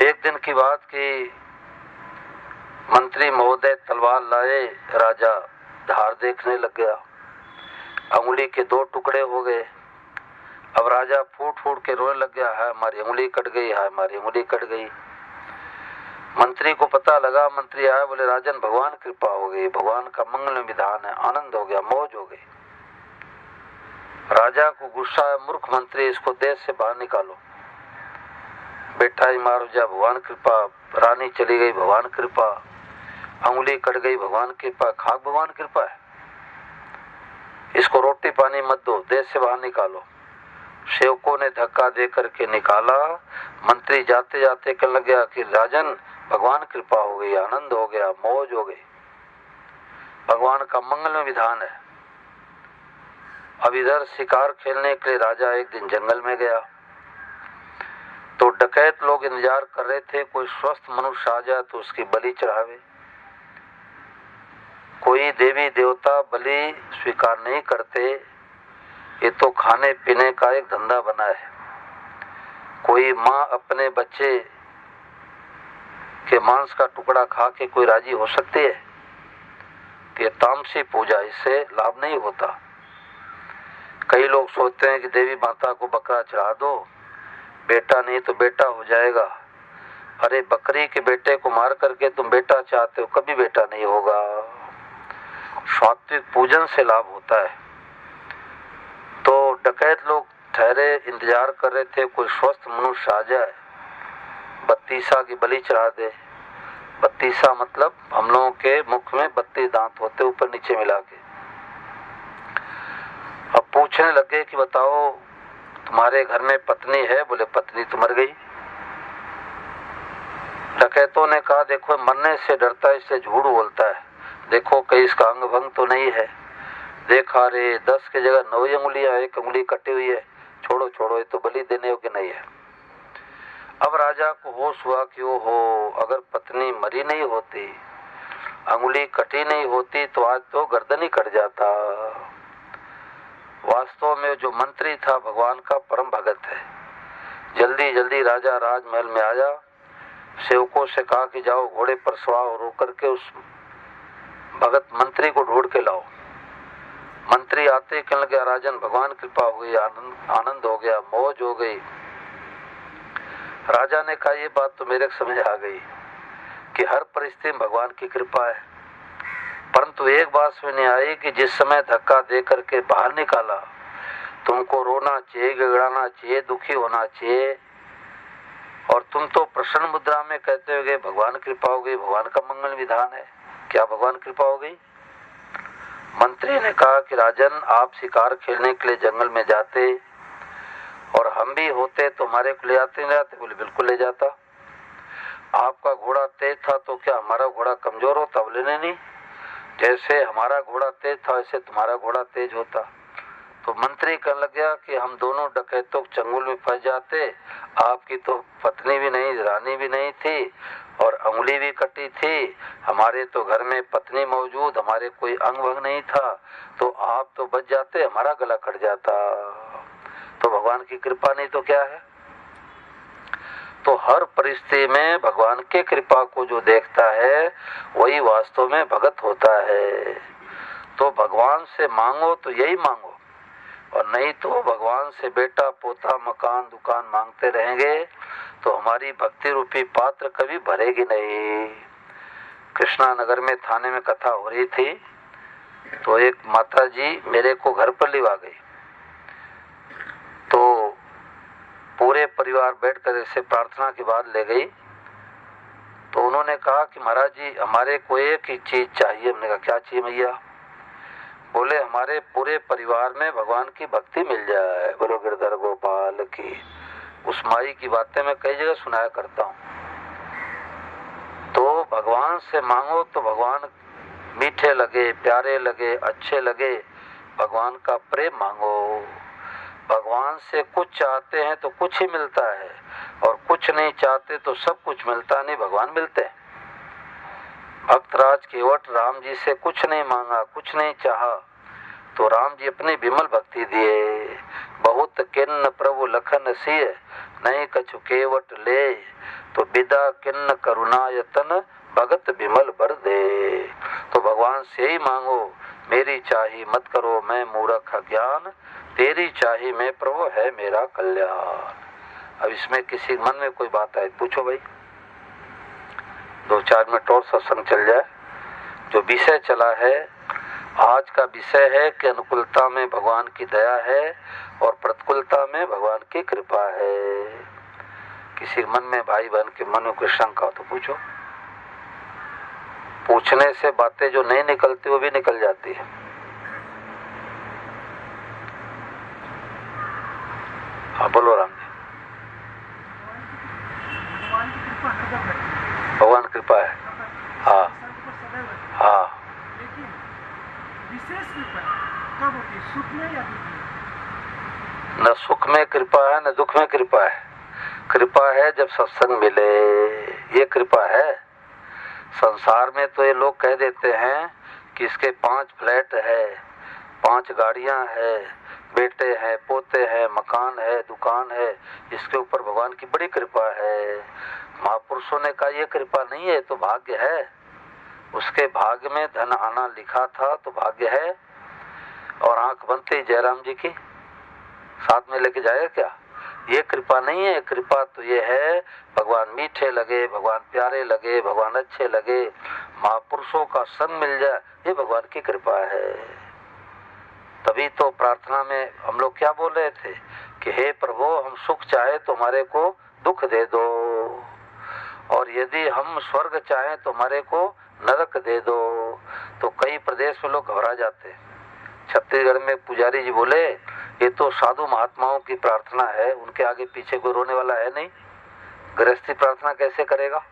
एक दिन की बात की, मंत्री महोदय तलवार लाए, राजा धार देखने लग गया, अंगुली के 2 टुकड़े हो गए। अब राजा फूट फूट के रोने लग गया, है हमारी अंगुली कट गई, है हमारी अंगुली कट गई। मंत्री को पता लगा, मंत्री आया, बोले राजन भगवान कृपा हो गई, भगवान का मंगल विधान है, आनंद हो गया, मौज हो गई। राजा को गुस्सा है, मूर्ख मंत्री, इसको देश से बाहर निकालो। बेटा ही मार जा भगवान कृपा, रानी चली गई भगवान कृपा, अंगुली कट गई भगवान कृपा, खाक भगवान कृपा है। इसको रोटी पानी मत दो, देश से बाहर निकालो। सेवकों ने धक्का दे करके निकाला। मंत्री जाते जाते कहने लग गया कि राजन भगवान कृपा हो गई, आनंद हो गया, मौज हो गई, भगवान का मंगल विधान है। अब इधर शिकार खेलने के लिए राजा एक दिन जंगल में गया तो डकैत लोग इंतजार कर रहे थे कोई स्वस्थ मनुष्य आ जाए तो उसकी बलि चढ़ावे। कोई देवी देवता बलि स्वीकार नहीं करते, ये तो खाने पीने का एक धंधा बना है। कोई माँ अपने बच्चे के मांस का टुकड़ा खा के कोई राजी हो सकती है? ये तामसी पूजा, इससे लाभ नहीं होता। कई लोग सोचते हैं कि देवी माता को बकरा चढ़ा दो, बेटा नहीं तो बेटा हो जाएगा। अरे बकरी के बेटे को मार करके तुम बेटा चाहते हो, कभी बेटा नहीं होगा। सात्विक पूजन से लाभ होता है। तो डकैत लोग ठहरे, इंतजार कर रहे थे कोई स्वस्थ मनुष्य आ जाए, बत्तीसा की बलि चढ़ा दे। बत्तीसा मतलब हम लोगों के मुख में 32 दांत होते ऊपर नीचे मिला के। अब पूछने लगे कि बताओ तुम्हारे घर में पत्नी है? बोले पत्नी तो मर गई। डकैतों ने कहा देखो मरने से डरता है इसलिए झूठ बोलता है, देखो कहीं इसका अंग भंग तो नहीं है। देखा रे 10 की जगह 9 अंगुलियां, 1 अंगुली कटी हुई है, छोड़ो छोड़ो, ये तो बलि देने योग्य नहीं है। अब राजा को होश हुआ कि ओ हो, अगर पत्नी मरी नहीं होती, अंगुली कटी नहीं होती तो आज तो गर्दन ही कट जाता। वास्तव में जो मंत्री था भगवान का परम भगत है। जल्दी जल्दी राजा राजमहल में आया, सेवकों से कहा कि जाओ घोड़े पर सवार हो करके उस भगत मंत्री को ढूंढ के लाओ। मंत्री आते कहने लगे राजन भगवान कृपा हो गई, आनंद हो गया, मौज हो गई। राजा ने कहा ये बात तो मेरे समझ आ गई कि हर परिस्थिति में भगवान की कृपा है, परंतु एक बात समझ नहीं आई कि जिस समय धक्का दे करके बाहर निकाला तुमको रोना चाहिए, गिड़गिड़ाना चाहिए, दुखी होना चाहिए, और तुम तो प्रसन्न मुद्रा में कहते हो भगवान कृपा हो गई, भगवान का मंगल विधान है। क्या भगवान कृपा हो गई? मंत्री ने कहा कि राजन आप शिकार खेलने के लिए जंगल में जाते और हम भी होते तो हमारे को ले आते नहीं जाते? बोले बिल्कुल ले जाता। आपका घोड़ा तेज था तो क्या हमारा घोड़ा कमजोर होता? बोले नहीं, जैसे हमारा घोड़ा तेज था वैसे तुम्हारा घोड़ा तेज होता। तो मंत्री कहने लग गया कि हम दोनों डकैतों चंगुल में फंस जाते, आपकी तो पत्नी भी नहीं, रानी भी नहीं थी, और अंगुली भी कटी थी। हमारे तो घर में पत्नी मौजूद, हमारे कोई अंग भंग नहीं था, तो आप तो बच जाते, हमारा गला कट जाता। तो भगवान की कृपा नहीं तो क्या है। तो हर परिस्थिति में भगवान के कृपा को जो देखता है वही वास्तव में भगत होता है। तो भगवान से मांगो तो यही मांगो, और नहीं तो भगवान से बेटा पोता मकान दुकान मांगते रहेंगे तो हमारी भक्ति रूपी पात्र कभी भरेगी नहीं। कृष्णा नगर में थाने में कथा हो रही थी, तो एक माता जी मेरे को घर पर लिवा गई। तो पूरे परिवार बैठकर ऐसे प्रार्थना के बाद ले गई। तो उन्होंने कहा कि महाराज जी हमारे को एक ही चीज चाहिए। हमने कहा क्या चाहिए मैया? बोले हमारे पूरे परिवार में भगवान की भक्ति मिल जाए। बोलो गिरधर गोपाल की। उस माई की बातें मैं कई जगह सुनाया करता हूँ। तो भगवान से मांगो तो भगवान मीठे लगे, प्यारे लगे, अच्छे लगे। भगवान का प्रेम मांगो। भगवान से कुछ चाहते हैं तो कुछ ही मिलता है, और कुछ नहीं चाहते तो सब कुछ मिलता नहीं, भगवान मिलते हैं। भक्तराज केवट राम जी से कुछ नहीं मांगा, कुछ नहीं चाहा, तो राम जी अपनी विमल भक्ति दिए। बहुत किन्न प्रभु लखन सिय, नहीं कछु केवट ले, तो बिदा किन्न करुणायतन भगत विमल बर दे। तो भगवान से ही मांगो, मेरी चाही मत करो मैं मूर्ख ज्ञान, तेरी चाही मैं प्रभु है मेरा कल्याण। अब इसमें किसी मन में कोई बात आए पूछो भाई, 2-4 मिनट और सत्संग चल जाए। जो विषय चला है आज का विषय है कि अनुकूलता में भगवान की दया है और प्रतिकूलता में भगवान की कृपा है। किसी मन में भाई बहन के मन में कोई शंका तो पूछो। पूछने से बातें जो नहीं निकलती वो भी निकल जाती है। हाँ बोलो राम जी। भगवान कृपा है। हाँ हाँ। लेकिन विशेष कृपा कब होती है, सुख में या दुख में? न सुख में कृपा है न दुख में कृपा है। कृपा है जब सत्संग मिले, ये कृपा है। संसार में तो ये लोग कह देते हैं कि इसके 5 फ्लैट है, 5 गाड़ियां है, बेटे हैं, पोते हैं, मकान है, दुकान है, इसके ऊपर भगवान की बड़ी कृपा है। महापुरुषों ने कहा ये कृपा नहीं है तो भाग्य है। उसके भाग्य में धन आना लिखा था तो भाग्य है। और आंख बनते ही जयराम जी की साथ में लेके जाएगा क्या? ये कृपा नहीं है। कृपा तो ये है भगवान मीठे लगे, भगवान प्यारे लगे, भगवान अच्छे लगे, महापुरुषों का संग मिल जाए, ये भगवान की कृपा है। तभी तो प्रार्थना में हम लोग क्या बोल रहे थे कि हे प्रभु हम सुख चाहे तो हमारे को दुख दे दो, और यदि हम स्वर्ग चाहें तो हमारे को नरक दे दो। तो कई प्रदेश में लोग घबरा जाते हैं। छत्तीसगढ़ में पुजारी जी बोले ये तो साधु महात्माओं की प्रार्थना है, उनके आगे पीछे कोई रोने वाला है नहीं, गृहस्थी प्रार्थना कैसे करेगा।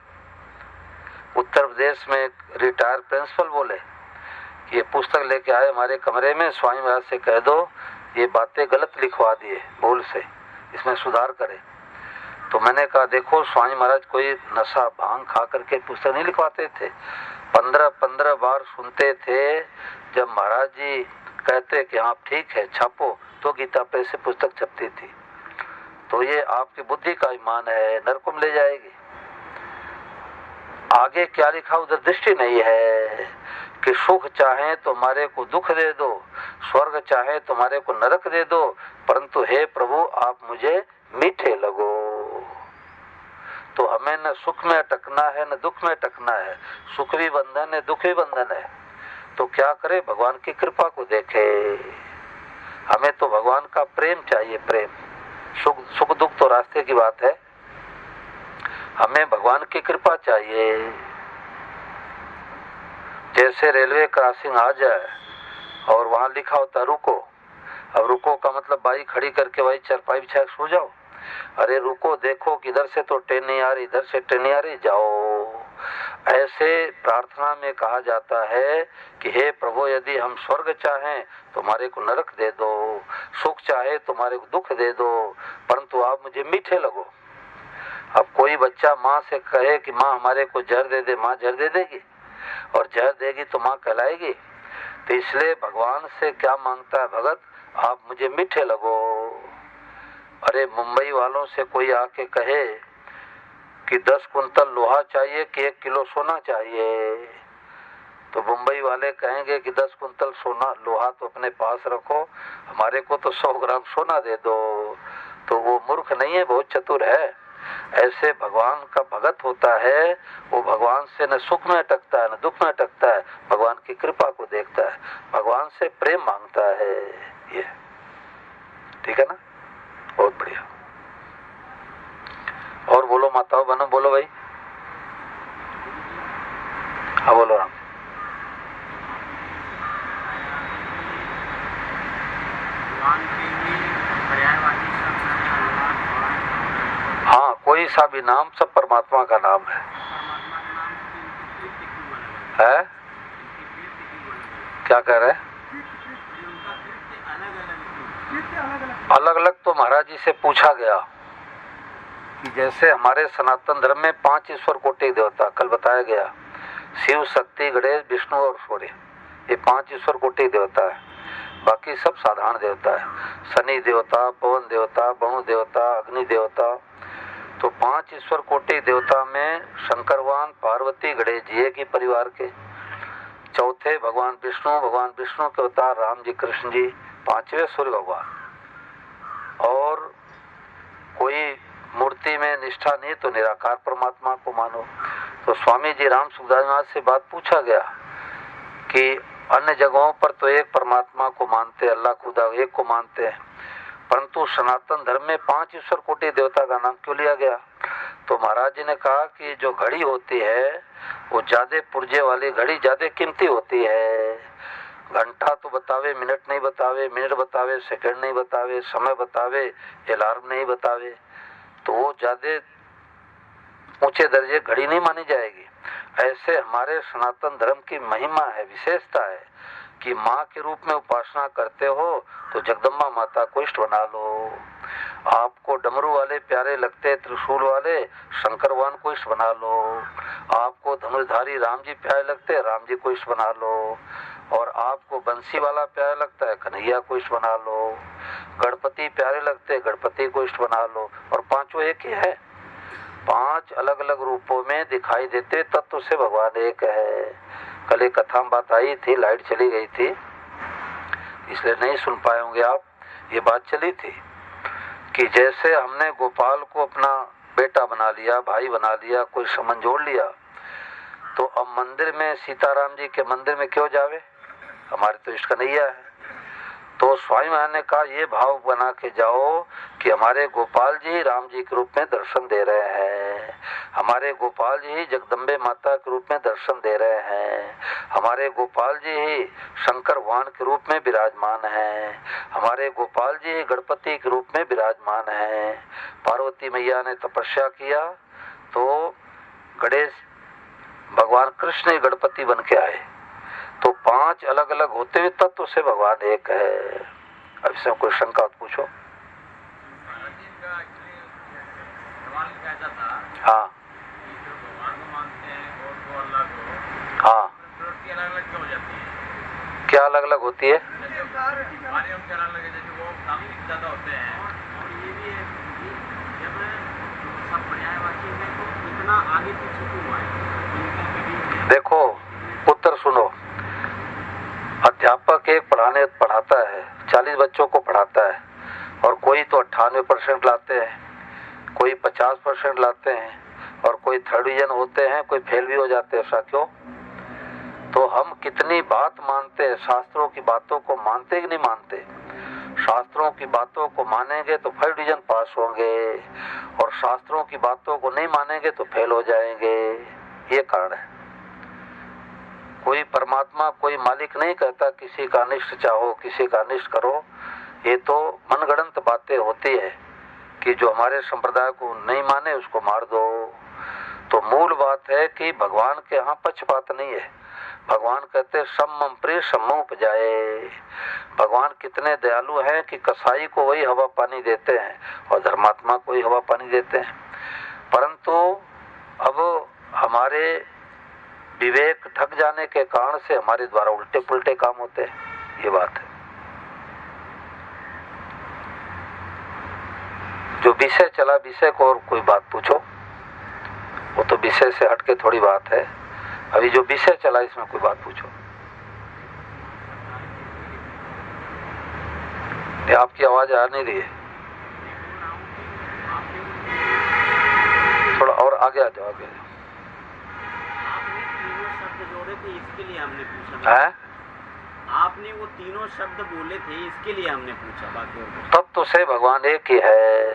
उत्तर प्रदेश में रिटायर प्रिंसिपल बोले कि ये पुस्तक लेके आए हमारे कमरे में, स्वामी महाराज से कह दो ये बातें गलत लिखवा दिए भूल से, इसमें सुधार करें। तो मैंने कहा देखो स्वामी महाराज कोई नशा भांग खा करके पुस्तक नहीं लिखवाते थे। 15 बार सुनते थे। जब महाराज जी कहते कि हाँ ठीक है छापो, तो गीता प्रेस से पुस्तक छपती थी। तो ये आपकी बुद्धि का ईमान है, नरक में ले जाएगी। आगे क्या लिखा उधर दृष्टि नहीं है कि सुख चाहे तो हमारे को दुख दे दो, स्वर्ग चाहे तो हमारे को नरक दे दो, परंतु हे प्रभु आप मुझे मीठे लगो। तो हमें न सुख में अटकना है न दुख में अटकना है। सुख भी बंधन है, दुख भी बंधन है। तो क्या करे, भगवान की कृपा को देखे। हमें तो भगवान का प्रेम चाहिए, प्रेम। सुख दुख तो रास्ते की बात है, हमें भगवान की कृपा चाहिए। जैसे रेलवे क्रॉसिंग आ जाए और वहां लिखा होता रुको, अब रुको का मतलब बाई खड़ी करके वही चरपाई बिछा सो जाओ। अरे रुको, देखो कि इधर से तो ट्रेन नहीं आ रही, इधर से ट्रेन नहीं आ रही, जाओ। ऐसे प्रार्थना में कहा जाता है कि हे प्रभु यदि हम स्वर्ग चाहें तो हमारे को नरक दे दो, सुख चाहे तो हमारे को दुख दे दो, परंतु आप मुझे मीठे लगो। अब कोई बच्चा माँ से कहे कि माँ हमारे को जहर दे दे, माँ जहर दे देगी? और जहर देगी तो माँ कहलाएगी? तो इसलिए भगवान से क्या मांगता है भगत? आप मुझे मीठे लगो। अरे मुंबई वालों से कोई आके कहे कि 10 कुंतल लोहा चाहिए कि 1 किलो सोना चाहिए, तो मुंबई वाले कहेंगे कि 10 कुंतल सोना लोहा तो अपने पास रखो, हमारे को तो 100 ग्राम सोना दे दो। तो वो मूर्ख नहीं है, बहुत चतुर है। ऐसे भगवान का भगत होता है, वो भगवान से न सुख में अटकता है न दुख में अटकता है, भगवान की कृपा को देखता है, भगवान से प्रेम मांगता है। ये ठीक है ना? बहुत बढ़िया। और बोलो माताओं बहनों, बोलो भाई। हाँ बोलो राम। हाँ, कोई सा भी नाम सब परमात्मा का नाम है। है? क्या कह रहे हैं? अलग अलग तो महाराज जी से पूछा गया कि जैसे हमारे सनातन धर्म में 5 ईश्वर कोटि देवता कल बताया गया, शिव, शक्ति, गणेश, विष्णु और सूर्य, ये 5 ईश्वर कोटि देवता है। बाकी सब साधारण देवता है, शनि देवता, पवन देवता, वरुण देवता, अग्नि देवता। तो 5 ईश्वर कोटि देवता में शंकरवान, पार्वती, गणेश जी एक ही परिवार के। चौथे भगवान विष्णु के अवतार राम जी, कृष्ण जी। 5वें सूर्य भगवान। और कोई मूर्ति में निष्ठा नहीं तो निराकार परमात्मा को मानो। तो स्वामी जी राम सुखदास महाराज से बात पूछा गया कि अन्य जगहों पर तो एक परमात्मा को मानते, अल्लाह खुदा एक को मानते हैं, परंतु सनातन धर्म में 5 ईश्वर कोटि देवता का नाम क्यों लिया गया? तो महाराज जी ने कहा कि जो घड़ी होती है वो ज्यादा पुर्जे वाली घड़ी ज्यादा कीमती होती है। घंटा तो बतावे, मिनट नहीं बतावे, मिनट बतावे, सेकंड नहीं बतावे, समय बतावे, अलार्म नहीं बतावे, तो वो ज्यादा ऊंचे दर्जे घड़ी नहीं मानी जाएगी। ऐसे हमारे सनातन धर्म की महिमा है, विशेषता है कि माँ के रूप में उपासना करते हो तो जगदम्बा माता को इष्ट बना लो। आपको डमरू वाले प्यारे लगते, त्रिशूल वाले, शंकरवान को इष्ट बना लो। आपको धनुषधारी राम जी प्यारे लगते, राम जी को इष्ट बना लो। और आपको बंसी वाला प्यारा लगता है, कन्हैया को इष्ट बना लो। गणपति प्यारे लगते, गणपति को इष्ट बना लो। और पांचों एक ही है, 5 अलग अलग रूपों में दिखाई देते तत्व से भगवान एक है। कल एक कथा में बात आई थी, लाइट चली गई थी इसलिए नहीं सुन पाए होंगे आप। ये बात चली थी कि जैसे हमने गोपाल को अपना बेटा बना लिया, भाई बना लिया, कोई संबंध जोड़ लिया, तो अब मंदिर में, सीताराम जी के मंदिर में क्यों जावे? हमारे तो इष्ट कन्हैया है। तो स्वामी महाराज ने कहा ये भाव बना के जाओ कि हमारे गोपाल जी राम जी के रूप में दर्शन दे रहे हैं, हमारे गोपाल जी ही जगदम्बे माता के रूप में दर्शन दे रहे हैं, हमारे गोपाल जी ही शंकर भगवान के रूप में विराजमान हैं, हमारे गोपाल जी ही गणपति के रूप में विराजमान हैं। पार्वती मैया ने तपस्या किया तो गणेश भगवान कृष्ण गणपति बन के आए। तो 5 अलग अलग होते हुए तत्व से भगवान एक है। अब इसमें कोई शंका पूछो। हाँ हाँ, क्या अलग अलग होती है? देखो उत्तर सुनो, अध्यापक एक पढ़ाता है, 40 बच्चों को पढ़ाता है, और कोई तो 98% लाते हैं, कोई 50% लाते हैं, और कोई थर्ड डिवीजन होते हैं, कोई फेल भी हो जाते हैं। ऐसा क्यों? तो हम कितनी बात मानते हैं, शास्त्रों की बातों को मानते कि नहीं मानते? शास्त्रों की बातों को मानेंगे तो फर्स्ट डिवीजन पास होंगे, और शास्त्रों की बातों को नहीं मानेंगे तो फेल हो जाएंगे। ये कारण है। कोई परमात्मा, कोई मालिक नहीं कहता किसी का अनिष्ट चाहो, किसी का अनिष्ट करो। ये तो मनगढ़ंत बातें होती है कि जो हमारे संप्रदाय को नहीं माने उसको मार दो। तो मूल बात है कि भगवान के यहाँ पक्षपात नहीं है। भगवान कहते सम्मम प्रिय सम्मम उपजाए। भगवान कितने दयालु हैं कि कसाई को वही हवा पानी देते हैं और धर्मात्मा को ही हवा पानी देते हैं। परंतु अब हमारे विवेक थक जाने के कारण से हमारे द्वारा उल्टे पुल्टे काम होते हैं, ये बात है। जो विषय चला, विषय को और कोई बात पूछो, वो तो विषय से हटके थोड़ी बात है। अभी जो विषय चला इसमें कोई बात पूछो। ये आपकी आवाज आ नहीं रही है, थोड़ा और आगे आ जाओ, आगे। आपने तीनों शब्द जोड़े थे, इसके लिए हमने पूछा है? आपने वो तीनों शब्द बोले थे, इसके लिए हमने पूछा, बाकी और कुछ। तत्व से भगवान एक ही है।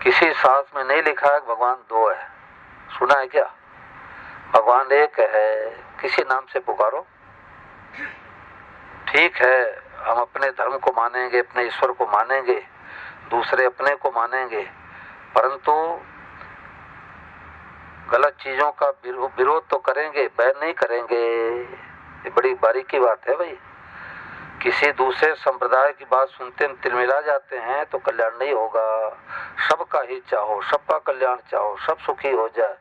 किसी शास्त्र में नहीं लिखा है कि भगवान दो है, सुना है क्या? भगवान एक है, किसी नाम से पुकारो। ठीक है, हम अपने धर्म को मानेंगे, अपने ईश्वर को मानेंगे, दूसरे अपने को मानेंगे, परंतु गलत चीजों का विरोध तो करेंगे, बैन नहीं करेंगे। ये बड़ी बारीकी बात है भाई। किसी दूसरे संप्रदाय की बात सुनते हम तिलमिला जाते हैं तो कल्याण नहीं होगा। सबका ही चाहो, सबका कल्याण चाहो, सब सुखी हो जाए,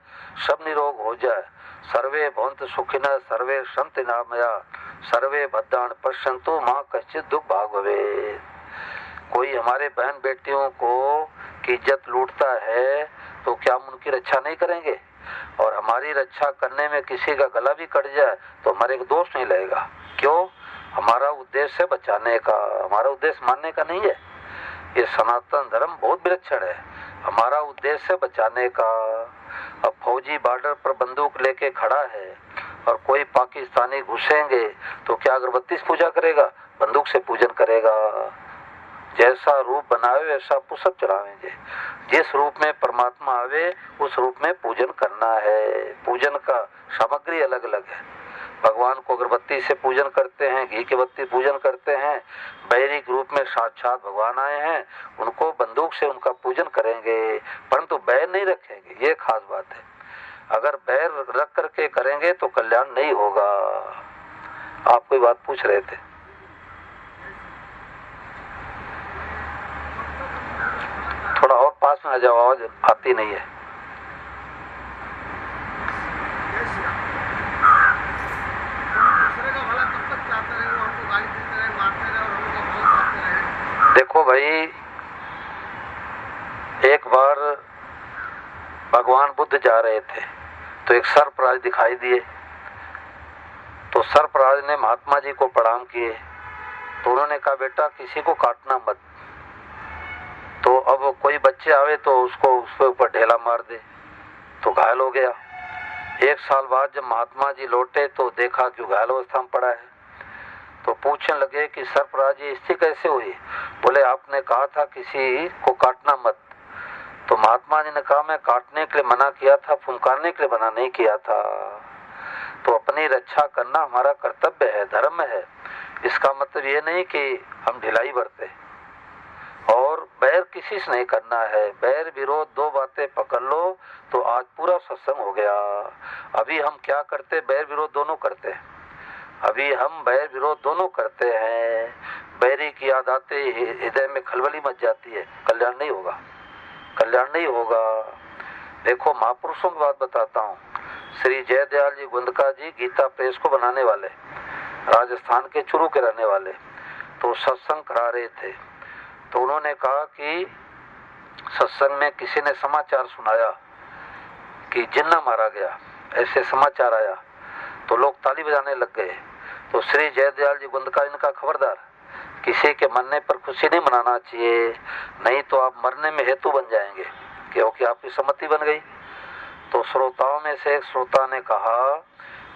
सब निरोग हो जाए। सर्वे भवन्तु सुखिनः, सर्वे सन्तु निरामया, सर्वे भद्राणि पश्यन्तु मा कश्चित् दुःख भाग् भवेत्। कोई हमारे बहन बेटियों को की इज्जत लूटता है तो क्या हम उनकी रक्षा नहीं करेंगे? और हमारी रक्षा करने में किसी का गला भी कट जाए तो हमारे को दोष नहीं लगेगा। क्यों? हमारा उद्देश्य है बचाने का, हमारा उद्देश्य मानने का नहीं है। ये सनातन धर्म बहुत विलक्षण है, हमारा उद्देश्य है बचाने का। अब फौजी बॉर्डर पर बंदूक लेके खड़ा है और कोई पाकिस्तानी घुसेंगे तो क्या अगरबत्ती से पूजा करेगा? बंदूक से पूजन करेगा। जैसा रूप बनावे वैसा पुष्प चढ़ावेंगे। जिस रूप में परमात्मा आवे उस रूप में पूजन करना है। पूजन का सामग्री अलग अलग है। भगवान को अगरबत्ती से पूजन करते हैं, घी की बत्ती पूजन करते हैं। बैरिक रूप में साक्षात भगवान आए हैं, उनको बंदूक से उनका पूजन करेंगे, परंतु बैर नहीं रखेंगे। ये खास बात है। अगर बैर रख करके करेंगे तो कल्याण नहीं होगा। आप कोई बात पूछ रहे थे? थोड़ा और पास में आ जाओ, आवाज आती नहीं है। देखो भाई, एक बार भगवान बुद्ध जा रहे थे तो एक सर्पराज दिखाई दिए। तो सर्पराज ने महात्मा जी को प्रणाम किए तो उन्होंने कहा, बेटा किसी को काटना मत। तो अब कोई बच्चे आवे तो उसको उसके ऊपर ढेला मार दे तो घायल हो गया। एक साल बाद जब महात्मा जी लौटे तो देखा कि घायल अवस्था में पड़ा है। तो पूछने लगे कि सर्पराज ये स्थिति कैसे हुई? बोले आपने कहा था किसी को काटना मत। तो महात्मा जी ने कहा, मैं काटने के लिए मना किया था, फुंकारने के लिए मना नहीं किया था। तो अपनी रक्षा करना हमारा कर्तव्य है, धर्म है। इसका मतलब ये नहीं कि हम ढिलाई बरते। और बैर किसी से नहीं करना है। बैर विरोध दो बातें पकड़ लो तो आज पूरा सत्संग हो गया। अभी हम क्या करते? बैर विरोध दोनों करते हैं। अभी हम बैर विरोध दोनों करते हैं। बैरी की याद आते ही हृदय में खलबली मच जाती है। कल्याण नहीं होगा, कल्याण नहीं होगा। देखो महापुरुषों की बात बताता हूँ। श्री जयदयाल जी गुंदका जी गीता प्रेस को बनाने वाले, राजस्थान के चुरू के रहने वाले, तो सत्संग करा रहे थे। तो उन्होंने कहा कि सत्संग में किसी ने समाचार सुनाया कि जिन्ना मारा गया, ऐसे समाचार आया। तो लोग ताली बजाने लग गए। तो श्री जयदयाल जी गुंदका जी ने कहा, खबरदार, किसी के मरने पर खुशी नहीं मनाना चाहिए, नहीं तो आप मरने में हेतु बन जाएंगे, क्योंकि आपकी सम्मति बन गई। तो श्रोताओं में से एक श्रोता ने कहा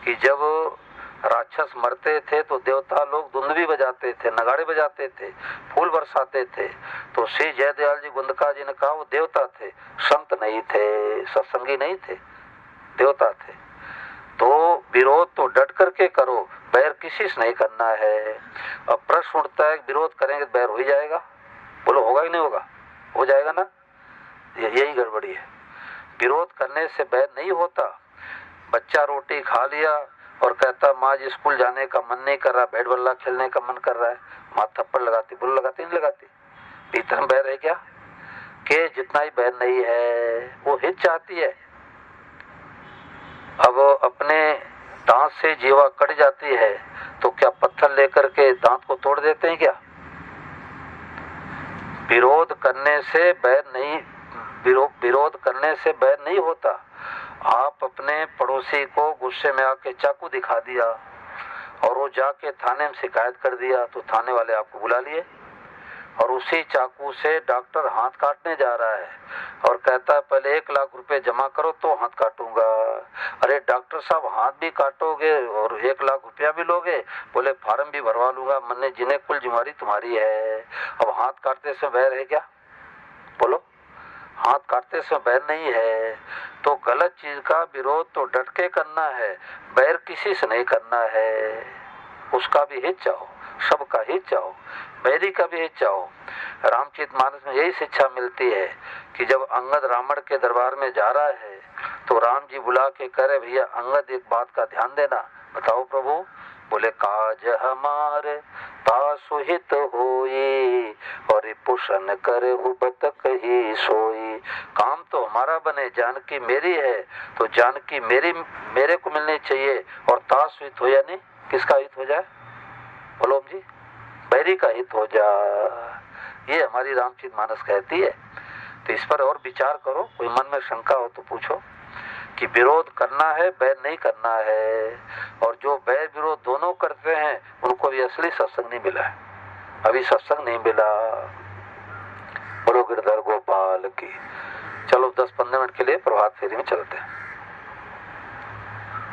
कि जब राक्षस मरते थे तो देवता लोग धुंध भी बजाते थे, नगाड़े बजाते थे, फूल बरसाते थे। तो श्री जयदयाल जी गुंदका जी ने कहा, वो देवता थे, संत नहीं थे, सत्संगी नहीं थे, देवता थे। तो विरोध तो डट करके करो, बैर किसी से नहीं करना है। अब प्रश्न उठता है, विरोध करेंगे बैर हो ही जाएगा? बोलो होगा कि नहीं होगा? हो जाएगा ना? यही गड़बड़ी है। विरोध करने से बैर नहीं होता। बच्चा रोटी खा लिया और कहता माँ जी स्कूल जाने का मन नहीं कर रहा, बैट बल्ला खेलने का मन कर रहा है, माँ थप्पड़ लगाती, बुल लगाती नहीं लगाती? भीतर में बैर है क्या? के जितना ही बैर नहीं है, वो हित चाहती है। अब अपने दांत से जीवा कट जाती है तो क्या पत्थर लेकर के दांत को तोड़ देते हैं क्या? विरोध करने से बैर नहीं, विरोध करने से बैर नहीं होता। आप अपने पड़ोसी को गुस्से में आके चाकू दिखा दिया और वो जाके थाने में शिकायत कर दिया तो थाने वाले आपको बुला लिए, और उसी चाकू से डॉक्टर हाथ काटने जा रहा है और कहता है पहले 1 लाख रुपए जमा करो तो हाथ काटूंगा। अरे डॉक्टर साहब, हाथ भी काटोगे और 1 लाख रुपया भी लोगे? बोले फार्म भी भरवा लूंगा, मन्ने जिन्हें कुल जिम्मेवारी तुम्हारी है। अब हाथ काटते से बैर है क्या? बोलो, हाथ काटते से बैर नहीं है। तो गलत चीज का विरोध तो डट के करना है, बैर किसी से नहीं करना है। उसका भी हित चाहो, सबका हित चाहो, बैरी का भी हित चाहो। रामचरितमानस में यही शिक्षा मिलती है कि जब अंगद रावण के दरबार में जा रहा है तो राम जी बुला के कह रहे भैया अंगद एक बात का ध्यान देना। बताओ प्रभु। बोले काज हमारे तासु हित होई और पुषण करे बत कही सोई। काम तो हमारा बने, जानकी मेरी है तो जानकी मेरे को मिलनी चाहिए, और तासु हित हो या नहीं, किसका हित हो जाए? बोलो जी, बैरी का हित हो जा। ये हमारी रामचरितमानस कहती है। तो इस पर और विचार करो, कोई मन में शंका हो तो पूछो कि विरोध करना है, बैर नहीं करना है। और जो बैर विरोध दोनों करते हैं उनको भी असली सत्संग नहीं मिला है, अभी सत्संग नहीं मिला। बोलो गिरधर गोपाल की। चलो 10-15 मिनट के लिए प्रभात फेरी में चलते हैं।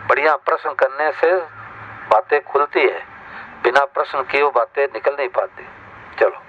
बढ़िया प्रश्न करने से बातें खुलती है, बिना प्रश्न किए वो बातें निकल नहीं पाती। चलो।